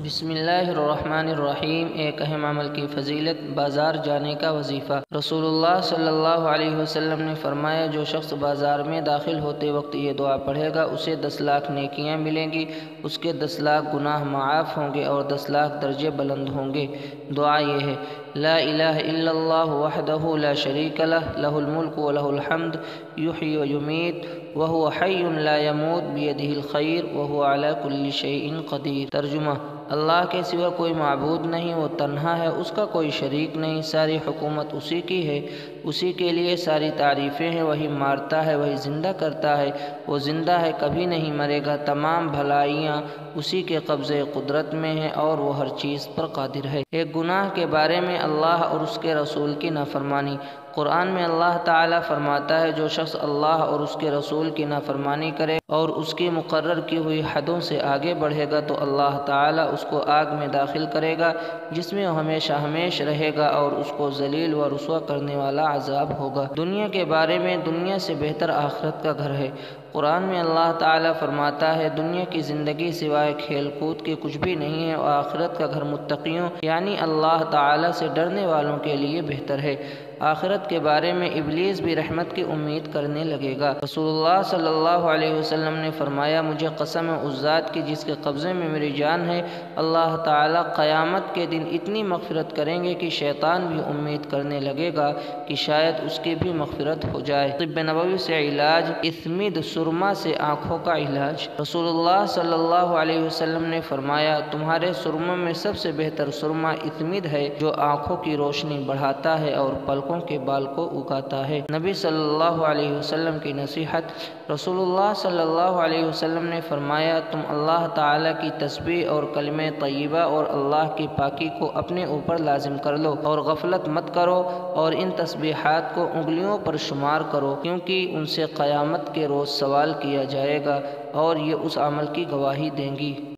بسم اللہ الرحمن الرحیم۔ ایک اہم عمل کی فضیلت، بازار جانے کا وظیفہ۔ رسول اللہ صلی اللہ علیہ وسلم نے فرمایا، جو شخص بازار میں داخل ہوتے وقت یہ دعا پڑھے گا اسے 10 لاکھ نیکیاں ملیں گی، اس کے 10 لاکھ گناہ معاف ہوں گے اور 10 لاکھ درجے بلند ہوں گے۔ دعا یہ ہے: لا الہ الا اللہ وحدہ لا شریک لہ، لہ الملک و لہ الحمد، یحیی و یمیت وہو حی لا یموت، بیدہ الخیر وہو علی کل شیء قدیر۔ ترجمہ: اللہ کے سوا کوئی معبود نہیں، وہ تنہا ہے، اس کا کوئی شریک نہیں، ساری حکومت اسی کی ہے، اسی کے لیے ساری تعریفیں ہیں، وہی مارتا ہے، وہی زندہ کرتا ہے، وہ زندہ ہے، کبھی نہیں مرے گا، تمام بھلائیاں اسی کے قبضے قدرت میں ہیں اور وہ ہر چیز پر قادر ہے۔ ایک گناہ کے بارے میں اللہ اور اس کے رسول کی نافرمانی۔ قرآن میں اللہ تعالیٰ فرماتا ہے، جو شخص اللہ اور اس کے رسول کی نافرمانی کرے اور اس کی مقرر کی ہوئی حدوں سے آگے بڑھے گا تو اللہ تعالیٰ اس کو آگ میں داخل کرے گا، جس میں وہ ہمیشہ ہمیش رہے گا اور اس کو ذلیل و رسوا کرنے والا عذاب ہوگا۔ دنیا کے بارے میں، دنیا سے بہتر آخرت کا گھر ہے۔ قرآن میں اللہ تعالیٰ فرماتا ہے، دنیا کی زندگی سوائے کھیل کود کے کچھ بھی نہیں ہے اور آخرت کا گھر متقیوں یعنی اللہ تعالیٰ سے ڈرنے والوں کے لیے بہتر ہے۔ آخرت کے بارے میں ابلیس بھی رحمت کی امید کرنے لگے گا۔ رسول اللہ صلی اللہ علیہ وسلم نے فرمایا، مجھے قسم ہے اس ذات کی جس کے قبضے میں میری جان ہے، اللہ تعالیٰ قیامت کے دن اتنی مغفرت کریں گے کہ شیطان بھی امید کرنے لگے گا کہ شاید اس کی بھی مغفرت ہو جائے۔ طب نبوی سے علاج، اسمد سرما سے آنکھوں کا علاج۔ رسول اللہ صلی اللہ علیہ وسلم نے فرمایا، تمہارے سرموں میں سب سے بہتر سرما اسمد ہے، جو آنکھوں کی روشنی بڑھاتا ہے اور پلکوں کے بال کو اگاتا ہے۔ نبی صلی اللہ علیہ وسلم کی نصیحت۔ رسول اللہ صلی اللہ علیہ وسلم نے فرمایا، تم اللہ تعالیٰ کی تسبیح اور کلمہ طیبہ اور اللہ کی پاکی کو اپنے اوپر لازم کر لو اور غفلت مت کرو، اور ان تسبیحات کو انگلیوں پر شمار کرو، کیونکہ ان سے قیامت کے روز سوال کیا جائے گا اور یہ اس عمل کی گواہی دیں گی۔